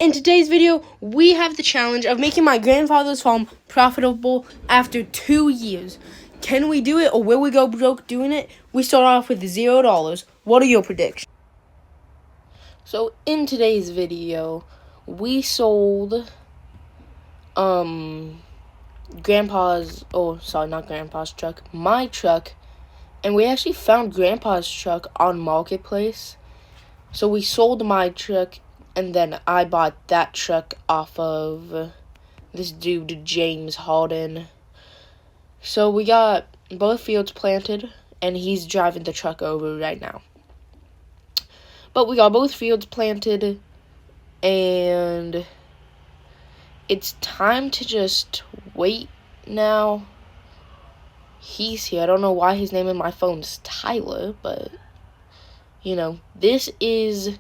In today's video, we have the challenge of making my grandfather's farm profitable after 2 years. Can we do it, or will we go broke doing it? We start off with $0. What are your predictions? So in today's video, we sold my truck, and we actually found Grandpa's truck on Marketplace. So we sold my truck, and then I bought that truck off of this dude, James Harden. So we got both fields planted, and he's driving the truck over right now. But we got both fields planted, and it's time to just wait now. He's here. I don't know why his name in my phone is Tyler, but, you know, this is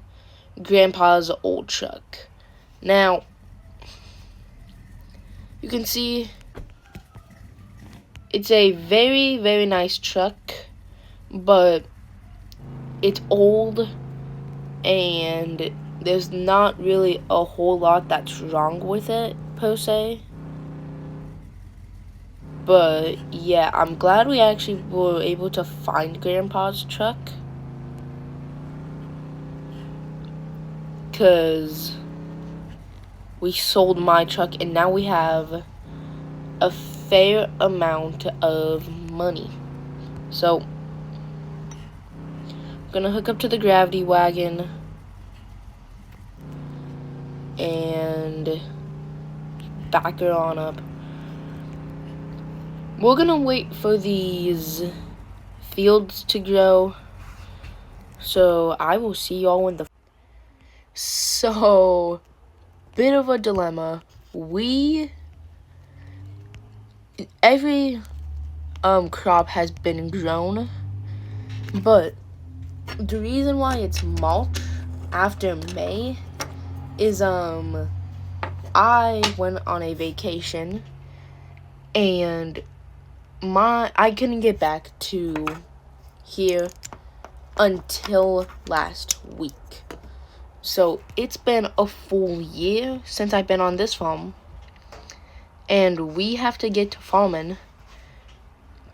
Grandpa's old truck. Now, you can see it's a very, very nice truck, but it's old, and there's not really a whole lot that's wrong with it, per se. But, yeah, I'm glad we actually were able to find Grandpa's truck, because we sold my truck, and now we have a fair amount of money. So, I'm gonna hook up to the gravity wagon and back her on up. We're gonna wait for these fields to grow, so I will see y'all in the... So, bit of a dilemma. Every crop has been grown, but the reason why it's March after May is I went on a vacation, and I couldn't get back to here until last week. So it's been a full year since I've been on this farm, and we have to get to farming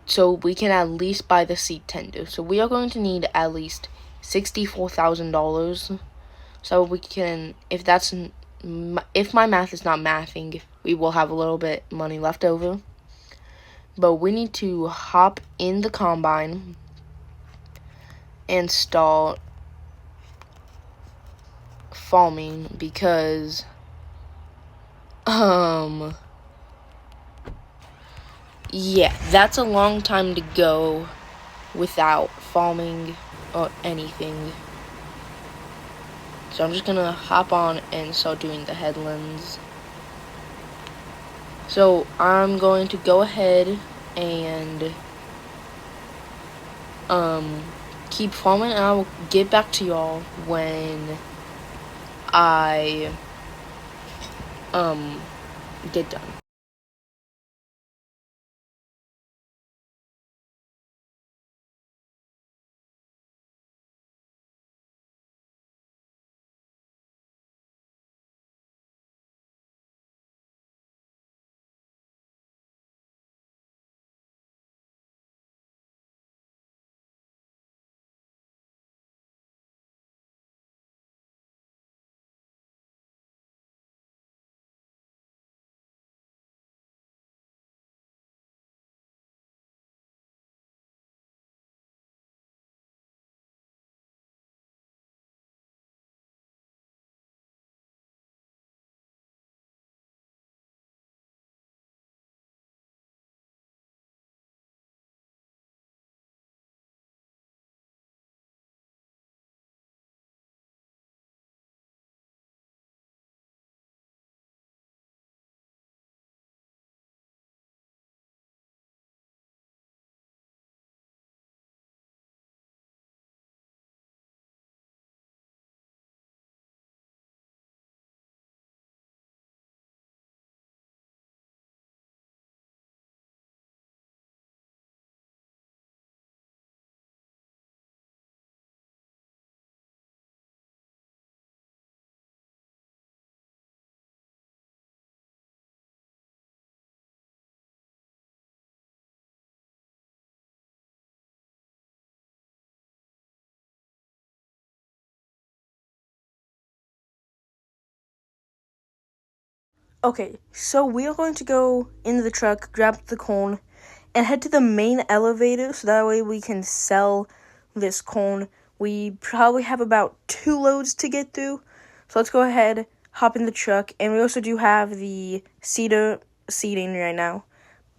so we can at least buy the seed tender. So we are going to need at least $64,000. So we can, if my math is not mathing, we will have a little bit money left over. But we need to hop in the combine and start farming, because yeah, that's a long time to go without farming or anything. So I'm just gonna hop on and start doing the headlands. So I'm going to go ahead and keep farming, and I will get back to y'all when I get done. Okay, so we are going to go into the truck, grab the corn, and head to the main elevator so that way we can sell this corn. We probably have about 2 loads to get through. So let's go ahead, hop in the truck, and we also do have the cedar seating right now.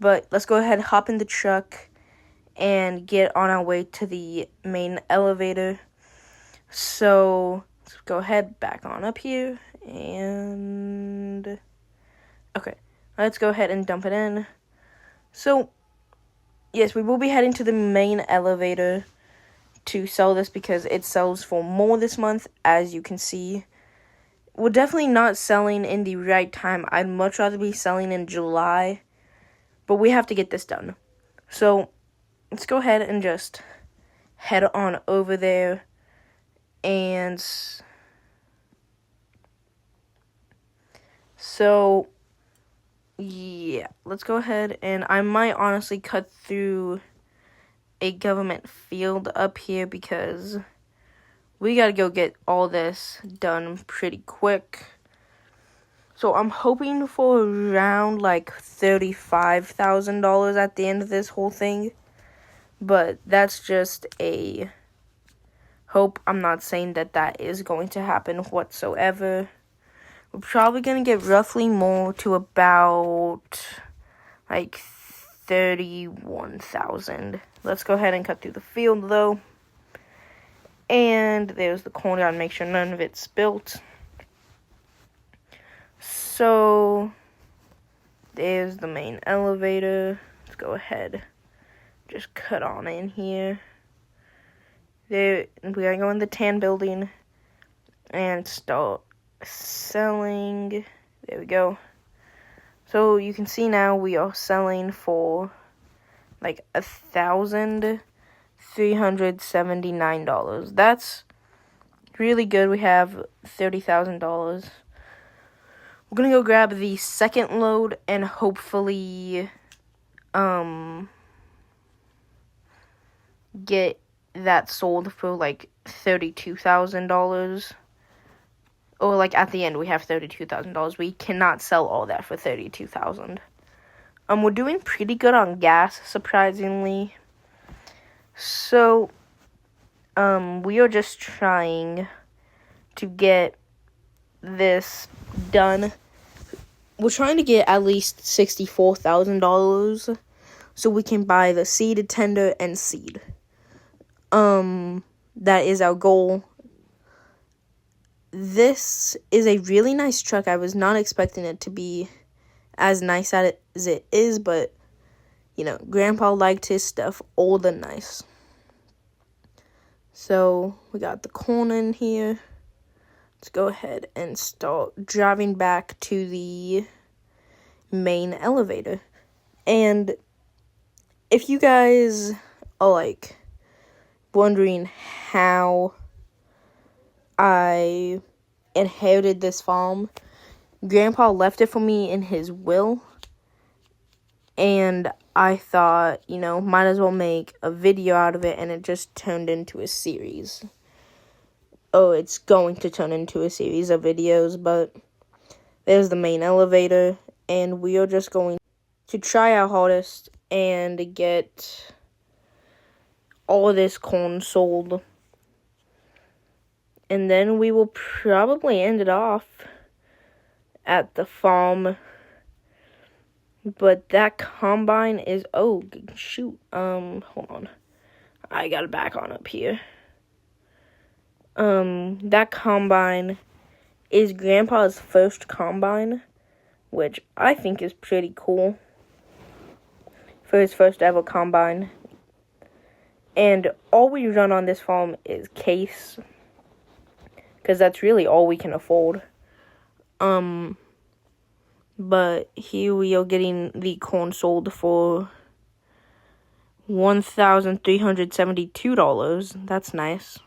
But let's go ahead, hop in the truck, and get on our way to the main elevator. So let's go ahead, back on up here, and okay, let's go ahead and dump it in. So yes, we will be heading to the main elevator to sell this because it sells for more this month, as you can see. We're definitely not selling in the right time. I'd much rather be selling in July, but we have to get this done. So let's go ahead and just head on over there, and so yeah, let's go ahead, and I might honestly cut through a government field up here because we gotta go get all this done pretty quick. So I'm hoping for around like $35,000 at the end of this whole thing. But that's just a hope. I'm not saying that that is going to happen whatsoever. We're probably going to get roughly more to about like 31,000. Let's go ahead and cut through the field though. And there's the corn. Gotta make sure none of it's spilt. So there's the main elevator. Let's go ahead, just cut on in here. There, we gotta go in the tan building and start selling. There we go. So you can see now we are selling for like $1,379. That's really good. We have $30,000. We're gonna go grab the second load and hopefully get that sold for like $32,000. Or like at the end we have $32,000. We cannot sell all that for $32,000. We're doing pretty good on gas, surprisingly. So we are just trying to get this done. We're trying to get at least $64,000 so we can buy the seeded tender and seed. That is our goal. This is a really nice truck. I was not expecting it to be as nice as it is, but you know, Grandpa liked his stuff old and nice. So we got the corn in here. Let's go ahead and start driving back to the main elevator. And if you guys are like wondering how I inherited this farm, Grandpa left it for me in his will, and I thought, you know, might as well make a video out of it, and it just turned into a series. Oh, it's going to turn into a series of videos, but there's the main elevator, and we are just going to try our hardest and get all this corn sold. And then we will probably end it off at the farm. But that combine is, oh, shoot, hold on. I gotta back on up here. That combine is Grandpa's first combine, which I think is pretty cool for his first ever combine. And all we run on this farm is case, because that's really all we can afford. But here we are getting the corn sold for $1,372. That's nice.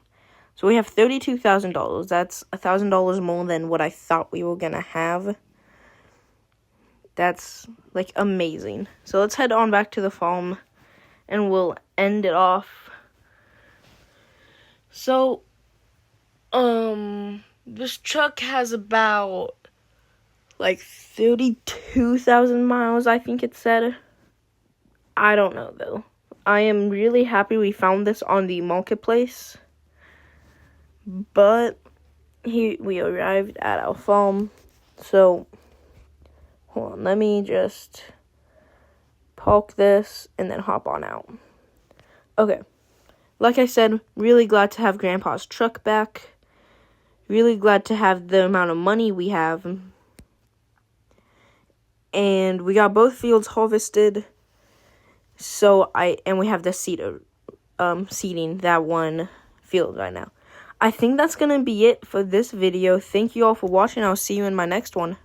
So we have $32,000. That's $1,000 more than what I thought we were gonna have. That's like amazing. So let's head on back to the farm and we'll end it off. So this truck has about like 32,000 miles, I think it said. I don't know, though. I am really happy we found this on the marketplace. But we arrived at our farm. So, hold on. Let me just park this and then hop on out. Okay. Like I said, really glad to have Grandpa's truck back. Really glad to have the amount of money we have. And we got both fields harvested. And we have the seeding that one field right now. I think that's going to be it for this video. Thank you all for watching. I'll see you in my next one.